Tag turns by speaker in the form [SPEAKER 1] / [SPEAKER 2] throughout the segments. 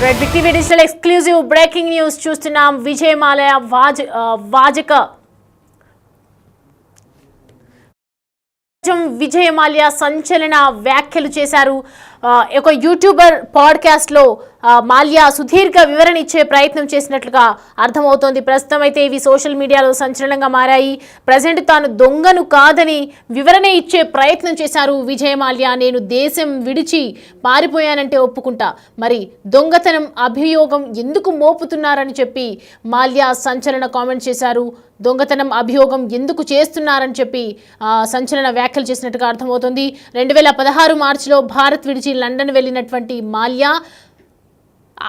[SPEAKER 1] Red big TV digital exclusive breaking news చూస్తున్నాం. విజయ్ మాల్యా వాజక విజయ్ మాల్యా సంచలన వ్యాఖ్యలు చేశారు. ఒక యూట్యూబర్ పాడ్కాస్ట్ లో మాల్యా సుదీర్ఘ వివరణ ఇచ్చే ప్రయత్నం చేసినట్లుగా అర్థమవుతోంది. ప్రస్తుతం అయితే ఇవి సోషల్ మీడియాలో సంచలనంగా మారాయి. ప్రజెంట్ తాను దొంగను కాదని వివరణ ఇచ్చే ప్రయత్నం చేశారు విజయ్ మాల్యా. నేను దేశం విడిచి పారిపోయానంటే ఒప్పుకుంటా, మరి దొంగతనం అభియోగం ఎందుకు మోపుతున్నారని చెప్పి మాల్యా సంచలన కామెంట్ చేశారు. దొంగతనం అభియోగం ఎందుకు చేస్తున్నారని చెప్పి సంచలన వ్యాఖ్యలు చేసినట్టుగా అర్థమవుతుంది. 2016 మార్చిలో భారత్ విడిచి లండన్ వెళ్ళినటువంటి మాల్యా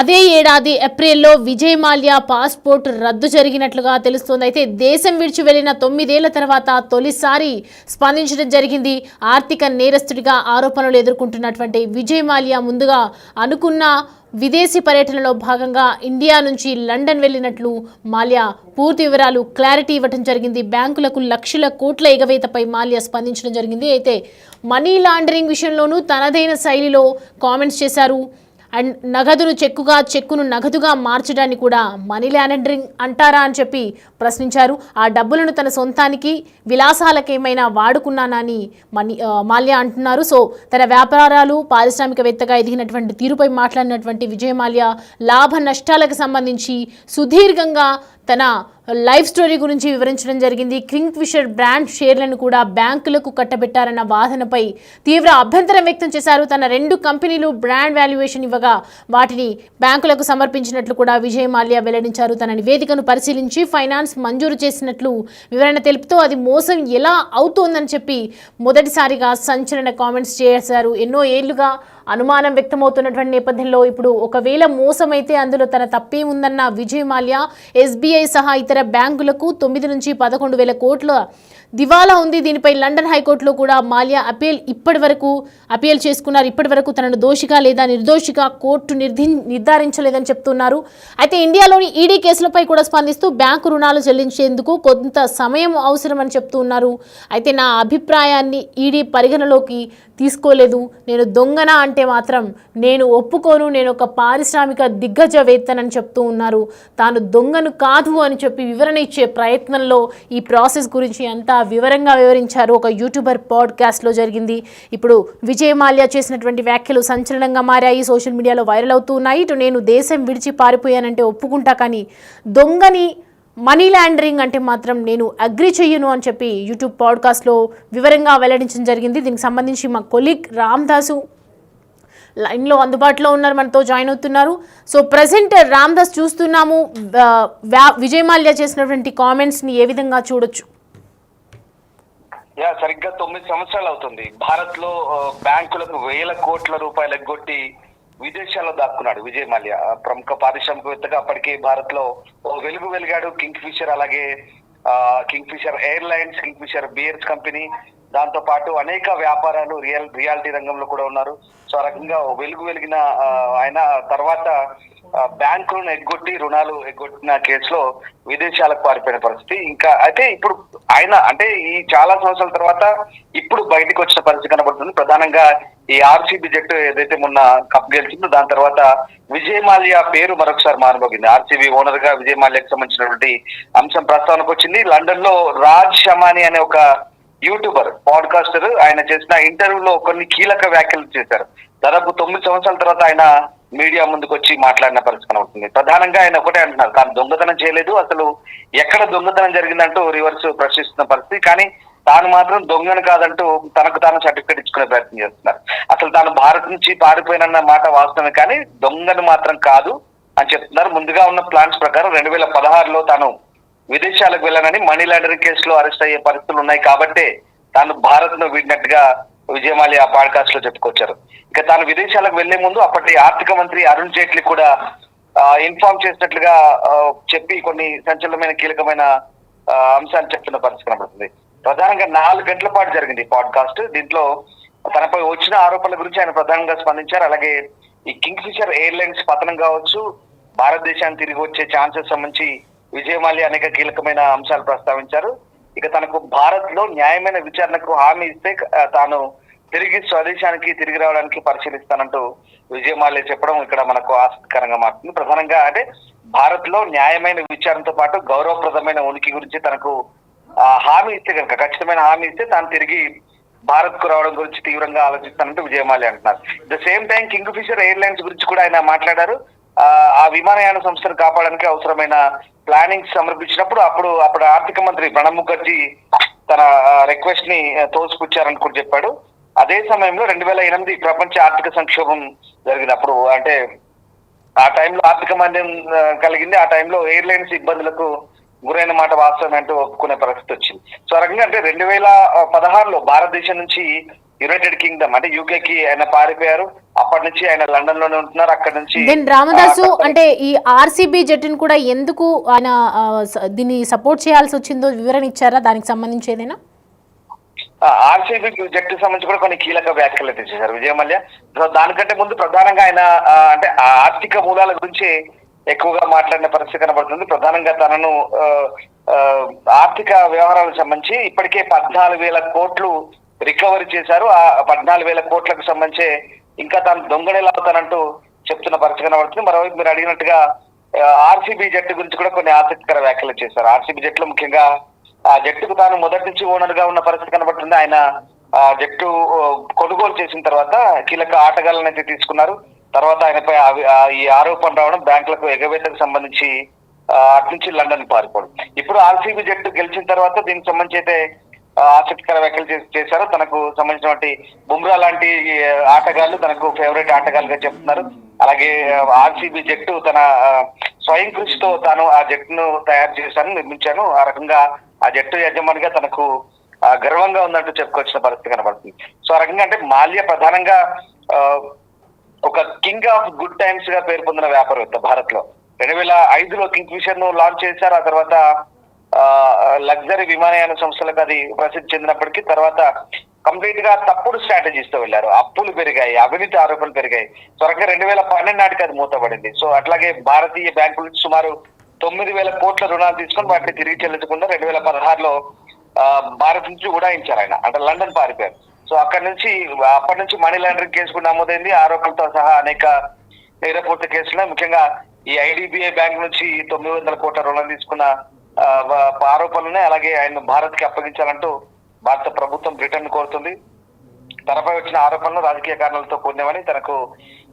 [SPEAKER 1] అదే ఏడాది ఏప్రిల్లో విజయ్ మాల్యా పాస్పోర్ట్ రద్దు జరిగినట్లుగా తెలుస్తోంది. అయితే దేశం విడిచి వెళ్లిన 9 ఏళ్ల తర్వాత తొలిసారి స్పందించడం జరిగింది. ఆర్థిక నేరస్తుడిగా ఆరోపణలు ఎదుర్కొంటున్నటువంటి విజయ్ మాల్యా ముందుగా అనుకున్న విదేశీ పర్యటనలో భాగంగా ఇండియా నుంచి లండన్ వెళ్ళినట్లు మాల్యా పూర్తి వివరాలు క్లారిటీ ఇవ్వడం జరిగింది. బ్యాంకులకు లక్షల కోట్ల ఎగవేతపై మాల్యా స్పందించడం జరిగింది. అయితే మనీ లాండరింగ్ విషయంలోనూ తనదైన శైలిలో కామెంట్స్ చేశారు. అండ్ నగదును చెక్కును నగదుగా మార్చడాన్ని కూడా మనీ లాండరింగ్ అంటారా అని చెప్పి ప్రశ్నించారు. ఆ డబ్బులను తన సొంతానికి విలాసాలకేమైనా వాడుకున్నానని మాల్యా అంటున్నారు. సో తన వ్యాపారాలు పారిశ్రామికవేత్తగా ఎదిగినటువంటి తీరుపై మాట్లాడినటువంటి విజయ్ మాల్యా లాభ నష్టాలకు సంబంధించి సుదీర్ఘంగా తన లైఫ్ స్టోరీ గురించి వివరించడం జరిగింది. కింగ్ ఫిషర్ బ్రాండ్ షేర్లను కూడా బ్యాంకులకు కట్టబెట్టారన్న వాదనపై తీవ్ర అభ్యంతరం వ్యక్తం చేశారు. తన 2 కంపెనీలు బ్రాండ్ వాల్యుయేషన్ ఇవ్వగా వాటిని బ్యాంకులకు సమర్పించినట్లు కూడా విజయ్ మాల్యా వెల్లడించారు. తన నివేదికను పరిశీలించి ఫైనాన్స్ మంజూరు చేసినట్లు వివరణ తెలుపుతూ అది మోసం ఎలా అవుతోందని చెప్పి మొదటిసారిగా సంచలన కామెంట్స్ చేశారు. ఎన్నో ఏళ్లుగా అనుమానం వ్యక్తమవుతున్నటువంటి నేపథ్యంలో ఇప్పుడు ఒకవేళ మోసమైతే అందులో తన తప్పేముందన్న విజయ్ మాల్యా ఎస్బీఐ సహా ఇతర బ్యాంకులకు 9 నుంచి 11 వేల కోట్ల దివాలా ఉంది. దీనిపై లండన్ హైకోర్టులో కూడా మాల్యా అపీల్ చేసుకున్నారు. ఇప్పటి వరకు తనను దోషిగా లేదా నిర్దోషిగా కోర్టు నిర్ధారించలేదని చెప్తున్నారు. అయితే ఇండియాలోని ఈడీ కేసులపై కూడా స్పందిస్తూ బ్యాంకు రుణాలు చెల్లించేందుకు కొంత సమయం అవసరమని చెప్తున్నారు. అయితే నా అభిప్రాయాన్ని ఈడీ పరిగణలోకి తీసుకోలేదు. నేను దొంగన అంటే మాత్రం నేను ఒప్పుకోను. నేను ఒక పారిశ్రామిక దిగ్గజవేత్తనని చెప్తూ ఉన్నారు. తాను దొంగను కాదు అని చెప్పి వివరణ ఇచ్చే ప్రయత్నంలో ఈ ప్రాసెస్ గురించి అంతా వివరంగా వివరించారు. ఒక యూట్యూబర్ పాడ్కాస్ట్లో జరిగింది. ఇప్పుడు విజయ్ మాల్యా చేసినటువంటి వ్యాఖ్యలు సంచలనంగా మారాయి. సోషల్ మీడియాలో వైరల్ అవుతూ ఉన్నాయి. ఇటు నేను దేశం విడిచి పారిపోయానంటే ఒప్పుకుంటా, కానీ దొంగని మనీ లాండరింగ్ అంటే మాత్రం నేను అగ్రి చెయ్యను అని చెప్పి యూట్యూబ్ పాడ్కాస్ట్లో వివరంగా వెల్లడించడం జరిగింది. దీనికి సంబంధించి మా కొలీగ్ రామ్దాసు లైన్లో అందుబాటులో ఉన్నారు, మనతో జాయిన్ అవుతున్నారు. సో ప్రజెంట్ రామ్దాస్ చూస్తున్నాము, విజయ్ మాల్యా చేసినటువంటి కామెంట్స్ని ఏ విధంగా చూడొచ్చు?
[SPEAKER 2] సరిగ్గా 9 సంవత్సరాలు అవుతుంది. భారత్ లో బ్యాంకులకు వేల కోట్ల రూపాయలు ఎగ్గొట్టి విదేశాల్లో దాక్కున్నాడు విజయ్ మాల్యా. ప్రముఖ పారిశ్రామికవేత్తగా అప్పటికే భారత్ లో వెలుగు వెలిగాడు. కింగ్ ఫిషర్, అలాగే Kingfisher airlines, Kingfisher beers company, దాంతో పాటు అనేక వ్యాపారాలు రియాలిటీ రంగంలో కూడా ఉన్నారు. సో ఆ రకంగా వెలుగు వెలిగిన ఆయన తర్వాత బ్యాంకులను ఎగ్గొట్టి రుణాలు ఎగ్గొట్టిన కేసులో విదేశాలకు పారిపోయిన పరిస్థితి. ఇంకా అయితే ఇప్పుడు ఆయన అంటే ఈ చాలా సంవత్సరాల తర్వాత ఇప్పుడు బయటకు వచ్చిన పరిస్థితి కనబడుతుంది. ప్రధానంగా ఈ ఆర్సీబీ జట్టు ఏదైతే మొన్న కప్ గెలిచిందో దాని తర్వాత విజయ్ మాల్యా పేరు మరొకసారి మారబోగింది. ఆర్సీబీ ఓనర్ గా విజయ్ మాల్యాకి సంబంధించినటువంటి అంశం ప్రస్తావనకు వచ్చింది. లండన్ లో రాజ్ షమాని అనే ఒక యూట్యూబర్ పాడ్కాస్టర్ ఆయన చేసిన ఇంటర్వ్యూలో కొన్ని కీలక వ్యాఖ్యలు చేశారు. దాదాపు 9 సంవత్సరాల తర్వాత ఆయన మీడియా ముందుకు వచ్చి మాట్లాడిన పరిస్థితి కనబడుతుంది. ప్రధానంగా ఆయన ఒకటే అంటున్నారు, తాను దొంగతనం చేయలేదు, అసలు ఎక్కడ దొంగతనం జరిగిందంటూ రివర్స్ ప్రశ్నిస్తున్న పరిస్థితి. కానీ తాను మాత్రం దొంగను కాదంటూ తనకు తాను సర్టిఫికేట్ ఇచ్చుకునే ప్రయత్నం చేస్తున్నారు. అసలు తాను భారత్ నుంచి పారిపోయినన్న మాట వాస్తవమే, కానీ దొంగను మాత్రం కాదు అని చెప్తున్నారు. ముందుగా ఉన్న ప్లాన్స్ ప్రకారం 2016లో తాను విదేశాలకు వెళ్ళానని, మనీ లాండరింగ్ కేసులో అరెస్ట్ అయ్యే పరిస్థితులు ఉన్నాయి కాబట్టే తాను భారత్ ను వీడినట్టుగా విజయ్ మాల్యా పాడ్కాస్ట్ లో చెప్పుకొచ్చారు. ఇక తాను విదేశాలకు వెళ్లే ముందు అప్పటి ఆర్థిక మంత్రి అరుణ్ జైట్లీ కూడా ఇన్ఫార్మ్ చేసినట్లుగా చెప్పి కొన్ని సంచలనమైన కీలకమైన అంశాలు చెప్తున్న పరిస్థితి కనబడుతుంది. ప్రధానంగా 4 గంటల పాటు జరిగింది పాడ్కాస్ట్. దీంట్లో తనపై వచ్చిన ఆరోపణల గురించి ఆయన ప్రధానంగా స్పందించారు. అలాగే ఈ కింగ్ ఫిషర్ ఎయిర్లైన్స్ పతనం కావచ్చు, భారతదేశానికి తిరిగి వచ్చే ఛాన్సెస్ సంబంధించి విజయ్ మాల్యా అనేక కీలకమైన అంశాలు ప్రస్తావించారు. ఇక తనకు భారత్ లో న్యాయమైన విచారణకు హామీ ఇస్తే తాను తిరిగి స్వదేశానికి తిరిగి రావడానికి పరిశీలిస్తానంటూ విజయ్ మాల్యా చెప్పడం ఇక్కడ మనకు ఆసక్తికరంగా మారుతుంది. ప్రధానంగా అంటే భారత్ లో న్యాయమైన విచారణతో పాటు గౌరవప్రదమైన ఉనికి గురించి తనకు హామీ ఇస్తే కనుక, ఖచ్చితమైన హామీ ఇస్తే తాను తిరిగి భారత్ కు రావడం గురించి తీవ్రంగా ఆలోచిస్తానంటూ విజయ్ మాల్యా అంటున్నారు. The same time Kingfisher airlines గురించి కూడా ఆయన మాట్లాడారు. ఆ విమానయాన సంస్థను కాపాడడానికి అవసరమైన ప్లానింగ్ సమర్పించినప్పుడు అప్పుడు ఆర్థిక మంత్రి ప్రణబ్ ముఖర్జీ తన రిక్వెస్ట్ ని తోసిపుచ్చారని కూడా చెప్పాడు. అదే సమయంలో 2008 ప్రపంచ ఆర్థిక సంక్షోభం జరిగినప్పుడు, అంటే ఆ టైంలో ఆర్థిక మాంద్యం కలిగింది. ఆ టైంలో ఎయిర్లైన్స్ ఇబ్బందులకు గురైన మాట వాస్తవం అంటూ ఒప్పుకునే పరిస్థితి వచ్చింది. సో ఆ రకంగా అంటే 2016లో భారతదేశం నుంచి యునైటెడ్ కింగ్డమ్ అంటే యూకేకి ఆయన పారిపోయారు. అప్పటి నుంచి ఆయన లండన్ లోనే ఉంటున్నారు. అక్కడ నుంచి
[SPEAKER 1] రామదాసు అంటే ఈ ఆర్సీబీ జట్టును కూడా ఎందుకు ఆయన దీన్ని సపోర్ట్ చేయాల్సి వచ్చిందో వివరణ ఇచ్చారా? దానికి సంబంధించి ఏదైనా
[SPEAKER 2] ఆర్సీబీ జట్టుకు సంబంధించి కూడా కొన్ని కీలక వ్యాఖ్యలు అయితే చేశారు విజయ్ మాల్యా. సో దానికంటే ముందు ప్రధానంగా ఆయన అంటే ఆర్థిక మూలాల గురించి ఎక్కువగా మాట్లాడిన పరిస్థితి కనబడుతుంది. ప్రధానంగా తనను ఆర్థిక వ్యవహారాలకు సంబంధించి ఇప్పటికే 14,000 కోట్లు రికవరీ చేశారు. ఆ 14,000 కోట్లకు సంబంధించి ఇంకా తాను దొంగనేలావుతానంటూ చెప్తున్న పరిస్థితి కనబడుతుంది. మరోవైపు మీరు అడిగినట్టుగా ఆర్సీబీ జట్టు గురించి కూడా కొన్ని ఆసక్తికర వ్యాఖ్యలు చేశారు. ఆర్సీబీ జట్టులో ముఖ్యంగా ఆ జట్టుకు తాను మొదటి నుంచి ఓనర్ గా ఉన్న పరిస్థితి కనబడుతుంది. ఆయన జట్టు కొనుగోలు చేసిన తర్వాత కీలక ఆటగాళ్ళని అయితే తీసుకున్నారు. తర్వాత ఆయనపై ఈ ఆరోపణ రావడం, బ్యాంకులకు ఎగవేతకు సంబంధించి అటు నుంచి లండన్ పారిపోవడం. ఇప్పుడు ఆర్సీబీ జట్టు గెలిచిన తర్వాత దీనికి సంబంధించి అయితే ఆసక్తికర వ్యాఖ్యలు చేశారు. తనకు సంబంధించినటువంటి బుమ్రా లాంటి ఆటగాళ్లు తనకు ఫేవరెట్ ఆటగాళ్ళుగా చెప్తున్నారు. అలాగే ఆర్సీబీ జట్టు తన స్వయం కృషితో తాను ఆ జట్టును తయారు చేశాను, నిర్మించాను. ఆ రకంగా ఆ జట్టు యజమానిగా తనకు గర్వంగా ఉందంటూ చెప్పుకొచ్చిన పరిస్థితి కనబడుతుంది. సో ఆ రకంగా అంటే మాల్యా ప్రధానంగా ఒక కింగ్ ఆఫ్ గుడ్ టైమ్స్ గా పేరు పొందిన వ్యాపారవేత్త. భారత్ లో 2005లో కింగ్ ఫిషర్ ను లాంచ్ చేశారు. ఆ తర్వాత లగ్జరీ విమానయాన సంస్థలకు అది ప్రసిద్ధి చెందినప్పటికీ తర్వాత కంప్లీట్ గా తప్పుడు స్ట్రాటజీస్ తో వెళ్లారు. అప్పులు పెరిగాయి, అవినీతి ఆరోపణలు పెరిగాయి. త్వరగా 2012 నాటికి అది మూతపడింది. సో అట్లాగే భారతీయ బ్యాంకుల నుంచి సుమారు 9,000 కోట్ల రుణాలు తీసుకొని వాటిని తిరిగి చెల్లించకుండా 2016లో భారత్ నుంచి ఉడాయించారు ఆయన, అంటే లండన్ పారిపోయారు. సో అప్పటి నుంచి మనీ లాండరింగ్ కేసు కూడా నమోదైంది. ఆరోపణలతో సహా అనేక నేరపూర్తి కేసులు, ముఖ్యంగా ఈ ఐడిబిఐ బ్యాంక్ నుంచి 900 కోట్ల రుణం తీసుకున్న ఆరోపణలనే అలాగే ఆయన భారత్ కి అప్పగించాలంటూ భారత ప్రభుత్వం బ్రిటన్ కోరుతుంది. తనపై వచ్చిన ఆరోపణలు రాజకీయ కారణాలతో కూడినవని, తనకు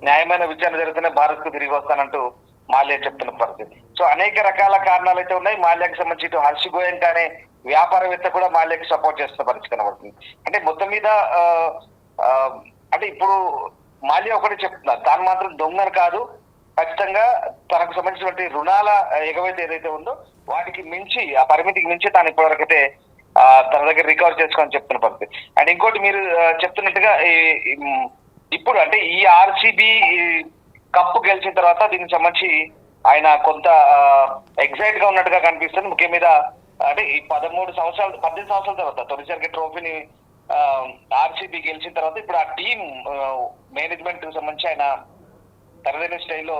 [SPEAKER 2] న్యాయమైన విచారణ జరిగితేనే భారత్ కు తిరిగి వస్తానంటూ మాల్యా చెప్తున్న పరిస్థితి. సో అనేక రకాల కారణాలు అయితే ఉన్నాయి. మాల్యాకి సంబంధించి ఇటు హర్ష్ గోయంకా అనే వ్యాపారవేత్త కూడా మాల్యాకి సపోర్ట్ చేస్తున్న పరిస్థితి కనబడుతుంది. అంటే మొత్తం మీద అంటే ఇప్పుడు మాల్యా ఒకటి చెప్తున్నారు, తాను మాత్రం దొంగను కాదు, ఖచ్చితంగా తనకు సంబంధించినటువంటి రుణాల ఎగవేత ఏదైతే ఉందో వాటికి మించి, ఆ పరిమితికి మించి తాను ఇప్పటివరకైతే తన దగ్గర రికవర్ చేసుకోని చెప్తున్న పరిస్థితి. అండ్ ఇంకోటి మీరు చెప్తున్నట్టుగా ఇప్పుడు అంటే ఈ ఆర్సీబీ కప్పు గెలిచిన తర్వాత దీనికి సంబంధించి ఆయన కొంత ఎగ్జైట్ గా ఉన్నట్టుగా కనిపిస్తుంది. ముఖ్యం మీద అంటే ఈ 18 సంవత్సరాల తర్వాత తొలిసారిగా ట్రోఫీని ఆర్సీబీ గెలిచిన తర్వాత ఇప్పుడు ఆ టీం మేనేజ్మెంట్ సంబంధించి ఆయన తనదైన స్టైల్లో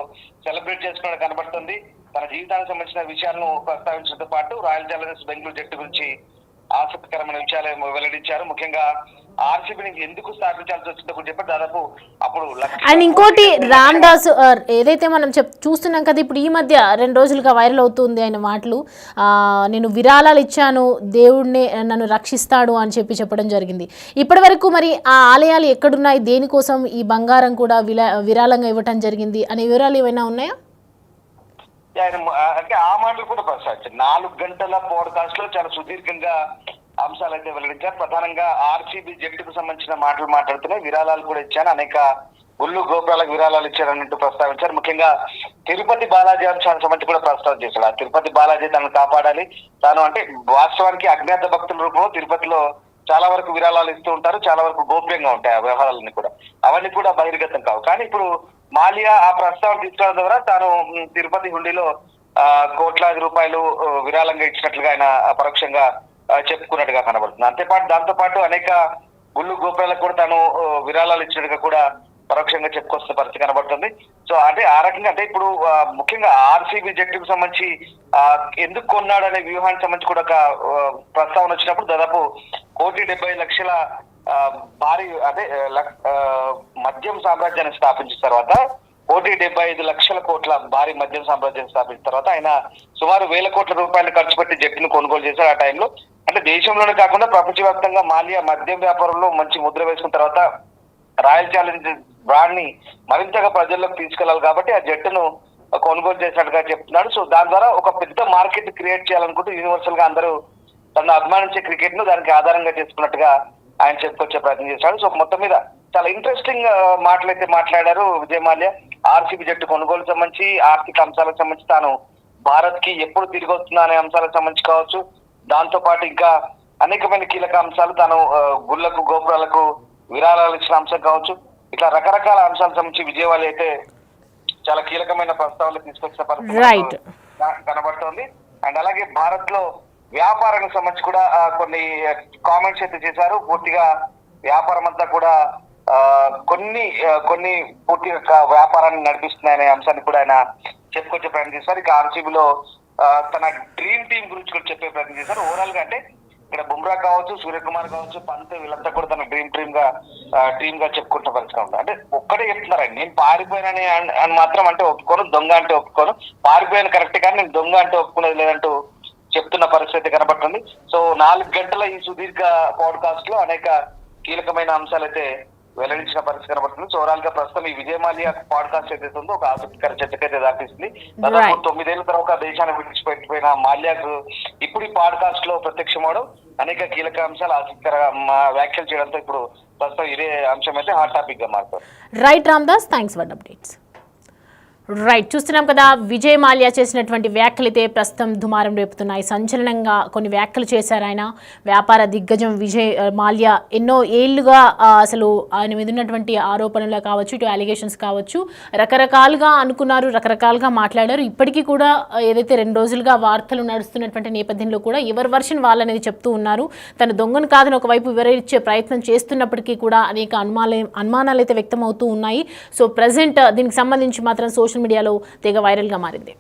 [SPEAKER 2] సెలబ్రేట్ చేసుకున్నట్టు కనబడుతుంది. తన జీవితానికి సంబంధించిన విషయాలను ప్రస్తావించడంతో పాటు రాయల్ ఛాలెంజర్స్ బెంగళూరు జట్టు గురించి ఆసక్తికరమైన విషయాలు వెల్లడించారు. ముఖ్యంగా ఆర్సీబీని ఎందుకు స్థాపించాల్సి వచ్చిందో కూడా చెప్పారు. దాదాపు అప్పుడు
[SPEAKER 1] అండ్ ఇంకోటి రామ్దాస్ ఏదైతే మనం చూస్తున్నాం కదా, ఇప్పుడు ఈ మధ్య 2 రోజులుగా వైరల్ అవుతుంది ఆయన మాటలు, నేను విరాళాలు ఇచ్చాను, దేవుడినే నన్ను రక్షిస్తాడు అని చెప్పడం జరిగింది. ఇప్పటి వరకు మరి ఆ ఆలయాలు ఎక్కడున్నాయి, దేనికోసం ఈ బంగారం కూడా విరాళంగా ఇవ్వటం జరిగింది అనే వివరాలు ఏమైనా ఉన్నాయా?
[SPEAKER 2] ఆయన అంటే ఆ మాటలు కూడా ప్రస్తావించారు. 4 గంటల పోడ్కాస్ట్ లో చాలా సుదీర్ఘంగా అంశాలు అయితే వెల్లడించారు. ప్రధానంగా ఆర్సీబీ జట్టుకు సంబంధించిన మాటలు మాట్లాడుతున్నాయి. విరాళాలు కూడా ఇచ్చాను, అనేక గుళ్ళు గోపురాలకు విరాళాలు ఇచ్చారన్నట్టు ప్రస్తావించారు. ముఖ్యంగా తిరుపతి బాలాజీ అంశానికి సంబంధించి కూడా ప్రస్తావన చేశారు. ఆ తిరుపతి బాలాజీ తనను కాపాడాలి, తాను అంటే వాస్తవానికి అజ్ఞాత భక్తుల రూపంలో తిరుపతిలో చాలా వరకు విరాళాలు ఇస్తూ ఉంటారు, చాలా వరకు గోప్యంగా ఉంటాయి ఆ వ్యవహారాలన్నీ కూడా, అవన్నీ కూడా బహిర్గతం కావు. కానీ ఇప్పుడు మాల్యా ఆ ప్రస్తావన తీసుకోవడం ద్వారా తాను తిరుపతి హుండీలో కోట్లాది రూపాయలు విరాళంగా ఇచ్చినట్లుగా ఆయన పరోక్షంగా చెప్పుకున్నట్టుగా కనబడుతుంది. దాంతో పాటు అనేక గుళ్ళు గోపురాలకు కూడా తాను విరాళాలు ఇచ్చినట్టుగా కూడా పరోక్షంగా చెప్పుకొస్తున్న పరిస్థితి కనబడుతుంది. సో అంటే ఆ రకంగా అంటే ఇప్పుడు ముఖ్యంగా ఆర్సీబీ జట్టుకు సంబంధించి ఎందుకు కొన్నాడు అనే వ్యూహానికి సంబంధించి కూడా ఒక ప్రస్తావన వచ్చినప్పుడు దాదాపు 1,70,00,000 భారీ అదే మద్యం సామ్రాజ్యాన్ని స్థాపించిన తర్వాత 1.75 కోట్ల భారీ మద్యం సామ్రాజ్యాన్ని స్థాపించిన తర్వాత ఆయన సుమారు 1000 కోట్ల రూపాయలు ఖర్చు పెట్టి జట్టును కొనుగోలు చేశారు. ఆ టైంలో అంటే దేశంలోనే కాకుండా ప్రపంచవ్యాప్తంగా మాల్యా మద్యం వ్యాపారంలో మంచి ముద్ర వేసుకున్న తర్వాత రాయల్ ఛాలెంజ్ బ్రాండ్ ని మరింతగా ప్రజల్లోకి తీసుకెళ్లాలి కాబట్టి ఆ జట్టును కొనుగోలు చేసినట్టుగా చెప్తున్నాడు. సో దాని ద్వారా ఒక పెద్ద మార్కెట్ క్రియేట్ చేయాలనుకుంటూ యూనివర్సల్ గా అందరూ తను అభిమానించే క్రికెట్ ను దానికి ఆధారంగా చేసుకున్నట్టుగా ఆయన చెప్పుకొచ్చే ప్రయత్నం చేశాడు. సో మొత్తం మీద చాలా ఇంట్రెస్టింగ్ మాటలైతే మాట్లాడారు విజయ్ మాల్యా. ఆర్సీబీ జట్టు కొనుగోలు సంబంధించి, ఆర్థిక అంశాలకు సంబంధించి, తాను భారత్ కి ఎప్పుడు తిరిగి వస్తున్నా అనే అంశాలకు సంబంధించి కావచ్చు, దాంతో పాటు ఇంకా అనేకమైన కీలక అంశాలు, తాను గుళ్లకు గోపురాలకు విరాళాలు ఇచ్చిన అంశం కావచ్చు, ఇట్లా రకరకాల అంశాలకు సంబంధించి విజయ్ మాల్యా అయితే చాలా కీలకమైన ప్రస్తావనలు తీసుకొచ్చిన పరిస్థితి కనబడుతోంది. అండ్ అలాగే భారత్ లో వ్యాపారానికి సంబంధించి కూడా కొన్ని కామెంట్స్ అయితే చేశారు. పూర్తిగా వ్యాపారం అంతా కూడా కొన్ని పూర్తిగా వ్యాపారాన్ని నడిపిస్తున్నాయనే అంశాన్ని కూడా ఆయన చెప్పుకొచ్చే ప్రయత్నం చేశారు. ఇక ఆర్సీబీలో తన డ్రీమ్ టీం గురించి కూడా చెప్పే ప్రయత్నం చేశారు. ఓవరాల్ గా అంటే ఇక్కడ బుమ్రా కావచ్చు, సూర్యకుమార్ కావచ్చు, పంత్, వీళ్ళంతా కూడా తన డ్రీమ్ టీమ్ గా చెప్పుకుంటున్న పరిస్థితి ఉంది. అంటే ఒక్కడే చెప్తున్నారండి, నేను పారిపోయినని అని మాత్రం అంటే ఒప్పుకోను, దొంగ అంటే ఒప్పుకోను, పారిపోయాను కరెక్ట్ కానీ నేను దొంగ అంటే ఒప్పుకునేది లేదంటూ చెప్తున్న పరిస్థితి కనబడుతుంది. సో 4 గంటల ఈ సుదీర్ఘ పాడ్కాస్ట్ లో అనేక కీలకమైన అంశాలు అయితే వెల్లడించిన పరిస్థితి కనబడుతుంది. సో ఓవరాల్ గా ప్రస్తుతం ఈ విజయ్ మాల్యా పాడ్కాస్ట్ ఏదైతే ఉందో ఒక ఆసక్తికర చర్చకైతే దాటిస్తుంది. దాదాపు 9 ఏళ్ల తర్వాత దేశాన్ని విడిచిపెట్టిపోయిన మాల్యాకు ఇప్పుడు ఈ పాడ్కాస్ట్ లో ప్రత్యక్షమవడం, అనేక కీలక అంశాలు ఆసక్తికర వ్యాఖ్యలు చేయడంతో ఇప్పుడు ప్రస్తుతం ఇదే అంశం అయితే హాట్ టాపిక్ గా మారుతుంది.
[SPEAKER 1] Right Ramdas, thanks for updates. Right, చూస్తున్నాం కదా విజయ్ మాల్యా చేసినటువంటి వ్యాఖ్యలు అయితే ప్రస్తుతం దుమారం రేపుతున్నాయి. సంచలనంగా కొన్ని వ్యాఖ్యలు చేశారు ఆయన. వ్యాపార దిగ్గజం విజయ్ మాల్యా ఎన్నో ఏళ్లుగా అసలు ఆయన మీద ఉన్నటువంటి ఆరోపణలు కావచ్చు, ఇటు అలిగేషన్స్ కావచ్చు, రకరకాలుగా అనుకున్నారు, రకరకాలుగా మాట్లాడారు. ఇప్పటికీ కూడా ఏదైతే 2 రోజులుగా వార్తలు నడుస్తున్నటువంటి నేపథ్యంలో కూడా ఎవరి వర్షన్ వాళ్ళనేది చెప్తూ ఉన్నారు. తను దొంగను కాదని ఒకవైపు వివరించే ప్రయత్నం చేస్తున్నప్పటికీ కూడా అనేక అనుమానాలు అయితే వ్యక్తమవుతూ ఉన్నాయి. సో ప్రజెంట్ దీనికి సంబంధించి మాత్రం సోషల్ మీడియాలో తెగ వైరల్గా మారింది.